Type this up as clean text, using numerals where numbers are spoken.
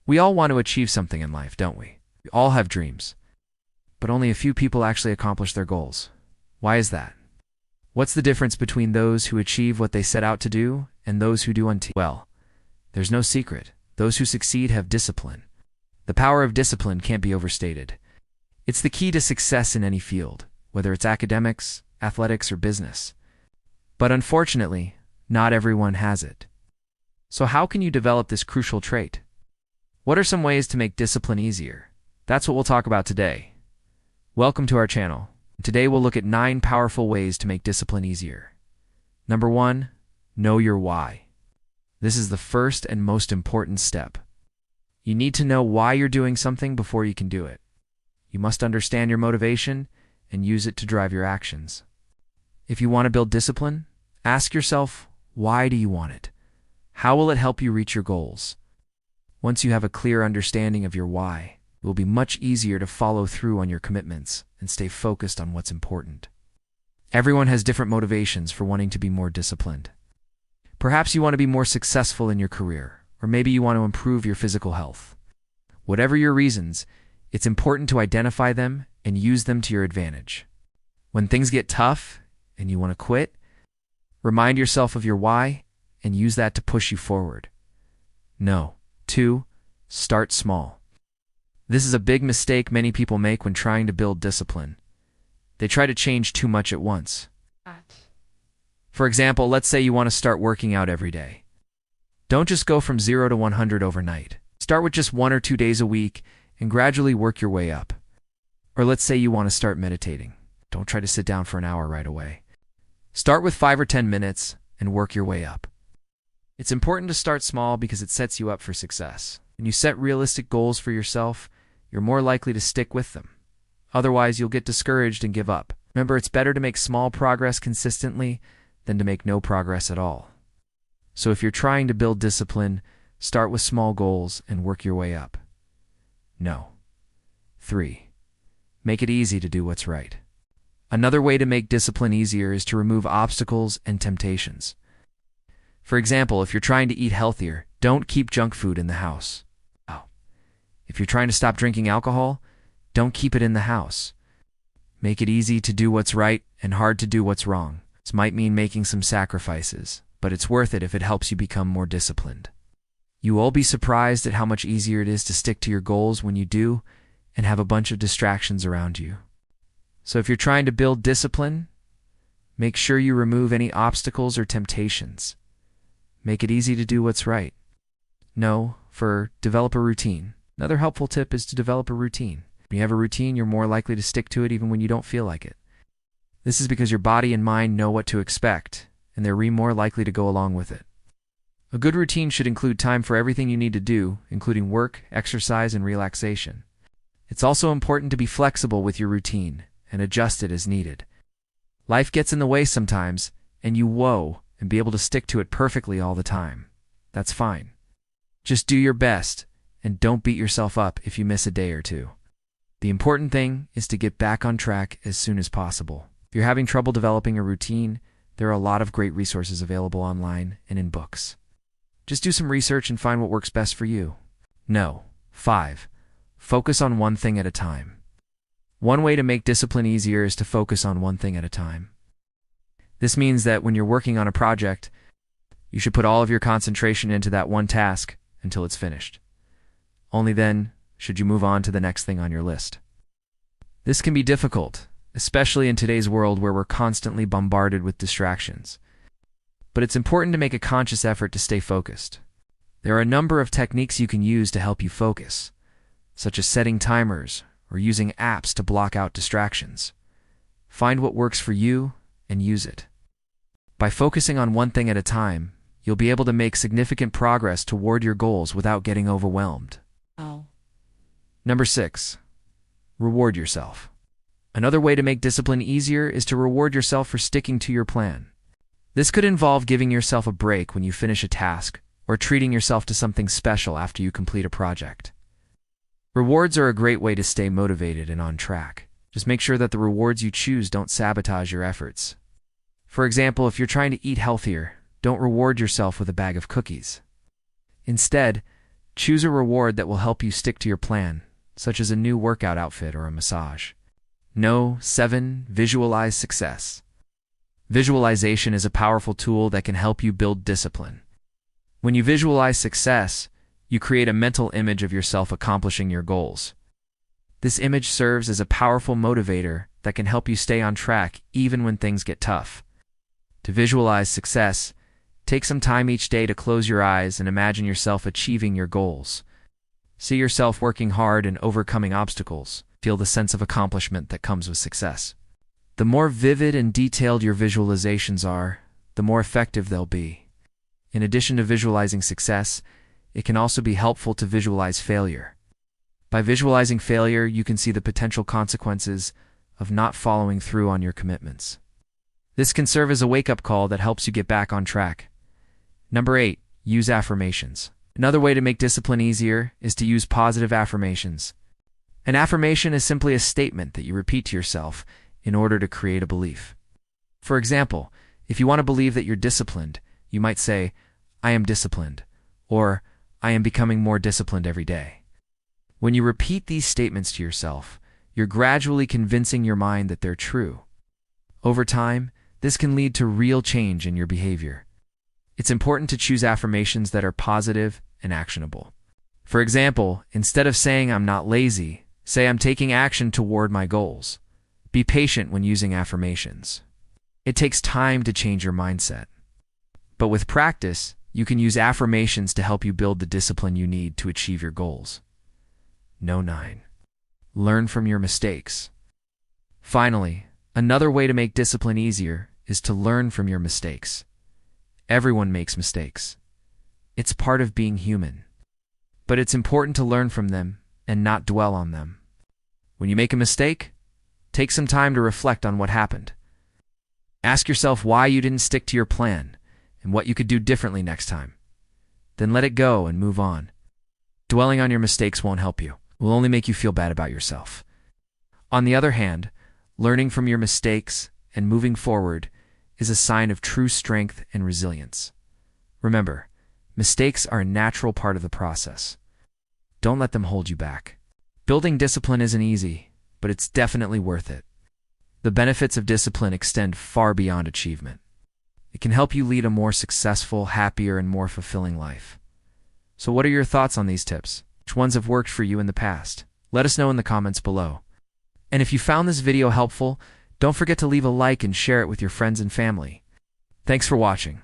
We all want to achieve something in life, don't we? We all have dreams. But only a few people actually accomplish their goals. Why is that? What's the difference between those who achieve what they set out to do and those who do unto? Well, there's no secret. Those who succeed have discipline. The power of discipline can't be overstated. It's the key to success in any field, whether it's academics, athletics, or business. But unfortunately, not everyone has it. So how can you develop this crucial trait? What are some ways to make discipline easier? That's what we'll talk about today. Welcome to our channel. Today we'll look at 9 powerful ways to make discipline easier. Number 1, know your why. This is the first and most important step. You need to know why you're doing something before you can do it. You must understand your motivation and use it to drive your actions. If you want to build discipline, ask yourself, why do you want it? How will it help you reach your goals? Once you have a clear understanding of your why, it will be much easier to follow through on your commitments and stay focused on what's important. Everyone has different motivations for wanting to be more disciplined. Perhaps you want to be more successful in your career, or maybe you want to improve your physical health. Whatever your reasons, it's important to identify them and use them to your advantage. When things get tough and you want to quit, remind yourself of your why and use that to push you forward. 2, start small. This is a big mistake many people make when trying to build discipline. They try to change too much at once. For example, let's say you want to start working out every day. Don't just go from 0 to 100 overnight. Start with just 1 or 2 days a week and gradually work your way up. Or let's say you want to start meditating. Don't try to sit down for an hour right away. Start with 5 or 10 minutes and work your way up. It's important to start small because it sets you up for success. When you set realistic goals for yourself, you're more likely to stick with them. Otherwise, you'll get discouraged and give up. Remember, it's better to make small progress consistently than to make no progress at all. So if you're trying to build discipline, start with small goals and work your way up. 3, make it easy to do what's right. Another way to make discipline easier is to remove obstacles and temptations. For example, if you're trying to eat healthier, don't keep junk food in the house. If you're trying to stop drinking alcohol, don't keep it in the house. Make it easy to do what's right and hard to do what's wrong. This might mean making some sacrifices, but it's worth it if it helps you become more disciplined. You will be surprised at how much easier it is to stick to your goals when you do and have a bunch of distractions around you. So if you're trying to build discipline, make sure you remove any obstacles or temptations. Make it easy to do what's right. Develop a routine. Another helpful tip is to develop a routine. When you have a routine, you're more likely to stick to it even when you don't feel like it. This is because your body and mind know what to expect, and they're more likely to go along with it. A good routine should include time for everything you need to do, including work, exercise, and relaxation. It's also important to be flexible with your routine and adjust it as needed. Life gets in the way sometimes, and you and be able to stick to it perfectly all the time. That's fine. Just do your best, and don't beat yourself up if you miss a day or two. The important thing is to get back on track as soon as possible. If you're having trouble developing a routine, there are a lot of great resources available online and in books. Just do some research and find what works best for you. 5, focus on one thing at a time. One way to make discipline easier is to focus on one thing at a time. This means that when you're working on a project, you should put all of your concentration into that one task until it's finished. Only then should you move on to the next thing on your list. This can be difficult, especially in today's world where we're constantly bombarded with distractions. But it's important to make a conscious effort to stay focused. There are a number of techniques you can use to help you focus, such as setting timers or using apps to block out distractions. Find what works for you and use it. By focusing on one thing at a time, you'll be able to make significant progress toward your goals without getting overwhelmed. 6, reward yourself. Another way to make discipline easier is to reward yourself for sticking to your plan. This could involve giving yourself a break when you finish a task or treating yourself to something special after you complete a project. Rewards are a great way to stay motivated and on track. Just make sure that the rewards you choose don't sabotage your efforts. For example, if you're trying to eat healthier, don't reward yourself with a bag of cookies. Instead, Choose a reward that will help you stick to your plan, such as a new workout outfit or a massage. 7. Visualize success. Visualization is a powerful tool that can help you build discipline. When you visualize success, you create a mental image of yourself accomplishing your goals. This image serves as a powerful motivator that can help you stay on track even when things get tough. To visualize success, take some time each day to close your eyes and imagine yourself achieving your goals. See yourself working hard and overcoming obstacles. Feel the sense of accomplishment that comes with success. The more vivid and detailed your visualizations are, the more effective they'll be. In addition to visualizing success, it can also be helpful to visualize failure. By visualizing failure, you can see the potential consequences of not following through on your commitments. This can serve as a wake-up call that helps you get back on track. 8. Use affirmations. Another way to make discipline easier is to use positive affirmations. An affirmation is simply a statement that you repeat to yourself in order to create a belief. For example, if you want to believe that you're disciplined, you might say, "I am disciplined," or "I am becoming more disciplined every day." When you repeat these statements to yourself, you're gradually convincing your mind that they're true. Over time, this can lead to real change in your behavior. It's important to choose affirmations that are positive and actionable. For example, instead of saying "I'm not lazy," say "I'm taking action toward my goals." Be patient when using affirmations. It takes time to change your mindset. But with practice, you can use affirmations to help you build the discipline you need to achieve your goals. 9. Learn from your mistakes. Finally, another way to make discipline easier is to learn from your mistakes. Everyone makes mistakes. It's part of being human. But it's important to learn from them and not dwell on them. When you make a mistake, take some time to reflect on what happened. Ask yourself why you didn't stick to your plan and what you could do differently next time. Then let it go and move on. Dwelling on your mistakes won't help you. It will only make you feel bad about yourself. On the other hand, learning from your mistakes and moving forward is a sign of true strength and resilience. Remember, mistakes are a natural part of the process. Don't let them hold you back. Building discipline isn't easy, but it's definitely worth it. The benefits of discipline extend far beyond achievement. It can help you lead a more successful, happier, and more fulfilling life. So what are your thoughts on these tips? Which ones have worked for you in the past? Let us know in the comments below. And if you found this video helpful, don't forget to leave a like and share it with your friends and family. Thanks for watching.